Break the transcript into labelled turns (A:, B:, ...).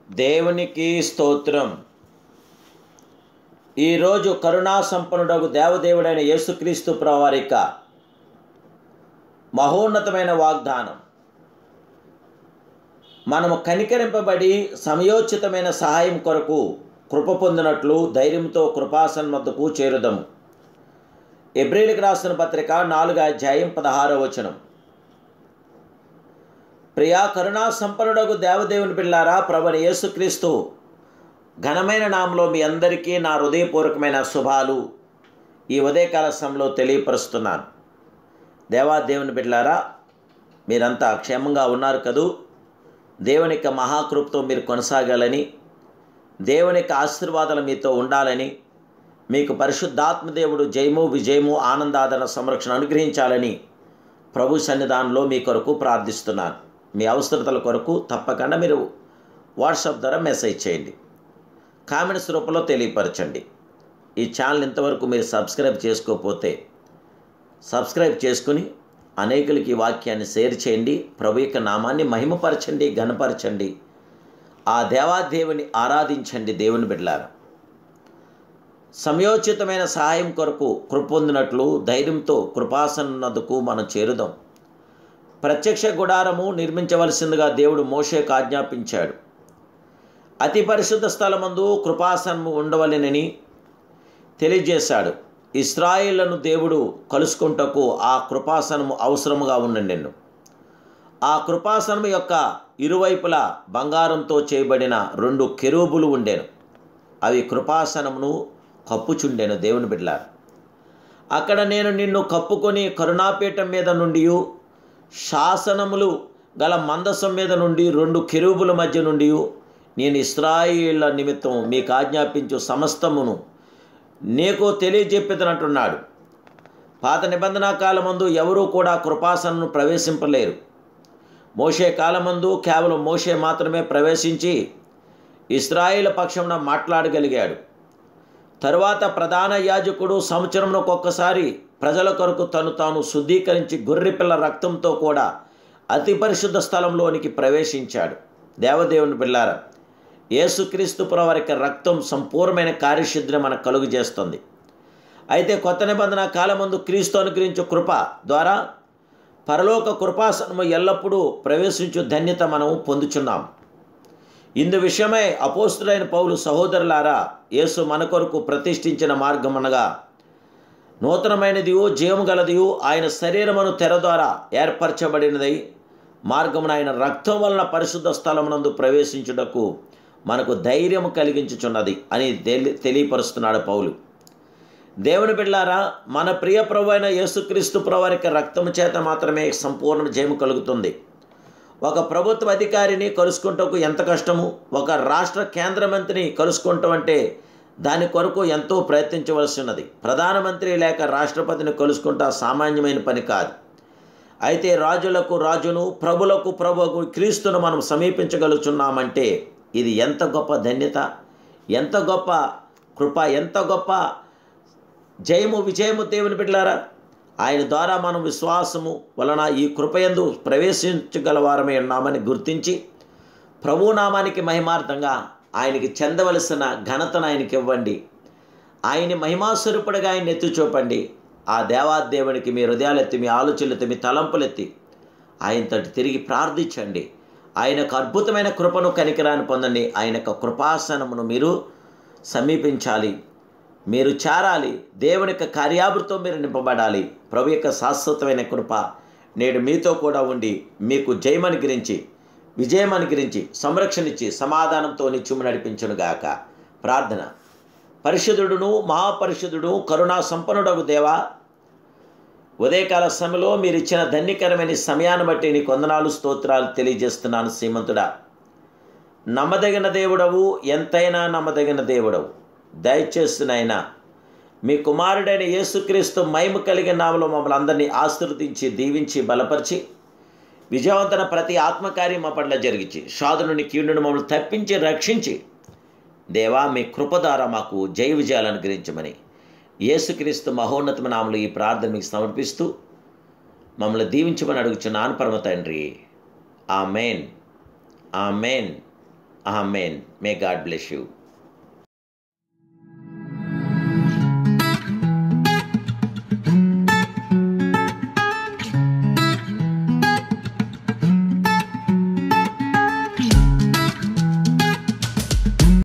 A: దేవునికి స్తోత్రం. ఈరోజు కరుణా సంపన్నుడగు దేవదేవుడైన యేసుక్రీస్తు ప్రభువారి యొక్క మహోన్నతమైన వాగ్దానం, మనము కనికరింపబడి సమయోచితమైన సహాయం కొరకు కృప పొందినట్లు ధైర్యంతో కృపాసనం వద్దకు చేరుదము. ఎబ్రీయులకు రాసిన పత్రిక 4:16. ప్రియా కరుణా సంపన్నుడగు దేవదేవుని బిడ్డలారా, ప్రభువైన యేసుక్రీస్తు ఘనమైన నామములో మీ అందరికీ నా హృదయపూర్వకమైన శుభాలు ఈ ఉదయకాల సమయంలో తెలియపరుస్తున్నాను. దేవాదేవుని బిడ్డలారా, మీరంతా క్షేమంగా ఉన్నారు కదూ? దేవుని యొక్క మహాకృపతో మీరు కొనసాగాలని, దేవుని యొక్క ఆశీర్వాదాలు మీతో ఉండాలని, మీకు పరిశుద్ధాత్మ దేవుడు జయము విజయము ఆనందాదరణ సంరక్షణ అనుగ్రహించాలని ప్రభు సన్నిధానంలో మీ కొరకు ప్రార్థిస్తున్నాను. మీ అవసరతల కొరకు తప్పకుండా మీరు వాట్సాప్ ద్వారా మెసేజ్ చేయండి, కామెంట్స్ రూపంలో తెలియపరచండి. ఈ ఛానల్ ఇంతవరకు మీరు సబ్స్క్రైబ్ చేసుకోకపోతే సబ్స్క్రైబ్ చేసుకుని అనేకులకి ఈ వాక్యాన్ని షేర్ చేయండి. ప్రభు యొక్క నామాన్ని మహిమపరచండి, ఘనపరచండి. ఆ దేవాదేవుని ఆరాధించండి. దేవుని బిడ్డలారా, సమయోచితమైన సహాయం కొరకు కృప పొందినట్లు ధైర్యంతో కృపాసనకు మనం చేరుదాం. ప్రత్యక్ష గుడారము నిర్మించవలసిందిగా దేవుడు మోషేకు ఆజ్ఞాపించాడు. అతి పరిశుద్ధ స్థలమందు కృపాసనము ఉండవలెనని తెలియజేశాడు. ఇశ్రాయేలును దేవుడు కలుసుకుంటకు ఆ కృపాసనము అవసరముగా ఉండెను. ఆ కృపాసనము యొక్క ఇరువైపులా బంగారంతో చేయబడిన 2 కెరూబులు ఉండెను. అవి కృపాసనమును కప్పుచుండెను. దేవుని బిడ్డలారా, అక్కడ నేను నిన్ను కప్పుకొని కరుణాపీఠం మీద నుండి శాసనములు గల మందసం మీద నుండి 2 కెరూబుల మధ్య నుండి నేను ఇశ్రాయేళ్ల నిమిత్తం మీకు ఆజ్ఞాపించు సమస్తమును నీకు తెలియజెప్పిదనంటున్నాడు. పాత నిబంధన కాలమందు ఎవరూ కూడా కృపాసనను ప్రవేశింపలేరు. మోషే కాలమందు కేవలం మోషే మాత్రమే ప్రవేశించి ఇశ్రాయేలు పక్షమున మాట్లాడగలిగాడు. తరువాత ప్రధాన యాజకుడు సంవత్సరంలో ఒక్కసారి ప్రజల కొరకు తాను శుద్ధీకరించి గొర్రెపిల్ల రక్తంతో కూడా అతి పరిశుద్ధ స్థలంలోనికి ప్రవేశించాడు. దేవదేవుని బిడ్డలారా, యేసుక్రీస్తు ప్రభువారి యొక్క రక్తం సంపూర్ణమైన కార్యసిద్ధిని మనకు కలుగు చేస్తుంది. అయితే కొత్త నిబంధన కాలమందు క్రీస్తు అనుగ్రహించు కృప ద్వారా పరలోక కృపాసనము ఎల్లప్పుడూ ప్రవేశించు ధన్యత మనం పొందుచున్నాం. ఇందు విషయమై అపోస్తులైన పౌలు, సహోదరులారా, యేసు మన కొరకు ప్రతిష్ఠించిన మార్గం అనగా నూతనమైనదియు జీవము గలదియు ఆయన శరీరమును తెర ద్వారా ఏర్పరచబడినదై మార్గమున ఆయన రక్తం వలన పరిశుద్ధ స్థలమునందు ప్రవేశించుటకు మనకు ధైర్యం కలిగించుచున్నది అని తెలియపరుస్తున్నాడు పౌలు. దేవుని బిడ్డలారా, మన ప్రియ ప్రభు అయిన యేసుక్రీస్తు ప్రభువారి యొక్క రక్తము చేత మాత్రమే సంపూర్ణ జయము కలుగుతుంది. ఒక ప్రభుత్వ అధికారిని కలుసుకుంటకు ఎంత కష్టము, ఒక రాష్ట్ర కేంద్ర మంత్రిని కలుసుకుంటాం అంటే దాని కొరకు ఎంతో ప్రయత్నించవలసి ఉన్నది. ప్రధానమంత్రి లేక రాష్ట్రపతిని కలుసుకుంటా సామాన్యమైన పని కాదు. అయితే రాజులకు రాజును, ప్రభులకు ప్రభువుకు క్రీస్తును మనం సమీపించగలుగుతున్నామంటే ఇది ఎంత గొప్ప ధన్యత, ఎంత గొప్ప కృప, ఎంత గొప్ప జయము విజయము. దేవుని బిడ్డలారా, ఆయన ద్వారా మనం విశ్వాసము వలన ఈ కృపయందు ప్రవేశించగలవారమే ఉన్నామని గుర్తించి ప్రభు నామానికి మహిమార్థంగా ఆయనకి చెందవలసిన ఘనతను ఆయనకి ఇవ్వండి. ఆయన్ని మహిమాస్వరూపుడిగా ఆయన ఎత్తి చూపండి. ఆ దేవాదేవునికి మీ హృదయాలెత్తి, మీ ఆలోచనలెత్తి, మీ తలంపులెత్తి ఆయనతోటి తిరిగి ప్రార్థించండి. ఆయనకు అద్భుతమైన కృపను కనికరాన్ని పొందండి. ఆయన యొక్క కృపాసనమును మీరు సమీపించాలి, మీరు చేరాలి. దేవుని యొక్క కార్యాభృతో మీరు నింపబడాలి. ప్రభు యొక్క శాశ్వతమైన కృప నేడు మీతో కూడా ఉండి మీకు జయమనుగ్రహించి, విజయం అనుగ్రహించి, సంరక్షణ ఇచ్చి సమాధానంతో నిత్యము నడిపించునుగాక. ప్రార్థన. పరిశుద్ధుడును మహాపరిశుద్ధుడు కరుణా సంపన్నుడగు దేవా, ఉదయకాల సమయంలో మీరు ఇచ్చిన ధన్యకరమైన సమయాన్ని బట్టి నీకు వందనాలు, స్తోత్రాలు తెలియజేస్తున్నాను. శ్రీమంతుడా, నమ్మదగిన దేవుడవు, ఎంతైనా నమ్మదగిన దేవుడవు. దయచేసి నాయనా, మీ కుమారుడైన యేసుక్రీస్తు మహిమ కలిగిన నామములో మమ్మల్ని అందరినీ ఆశీర్వదించి, దీవించి, బలపరిచి, విజయవంతన ప్రతి ఆత్మకార్యం మా పట్ల జరిగించి, సాధుని కీడును మమ్మల్ని తప్పించి రక్షించి, దేవా మీ కృప ద్వారా మాకు జయ విజయాలు అనుగ్రహించమని యేసుక్రీస్తు మహోన్నతమైన నామములో ఈ ప్రార్థన మీకు సమర్పిస్తూ మమ్మల్ని దీవించమని అడుగుచున్నాను పరమ తండ్రి. Amen, amen, amen. May God bless you.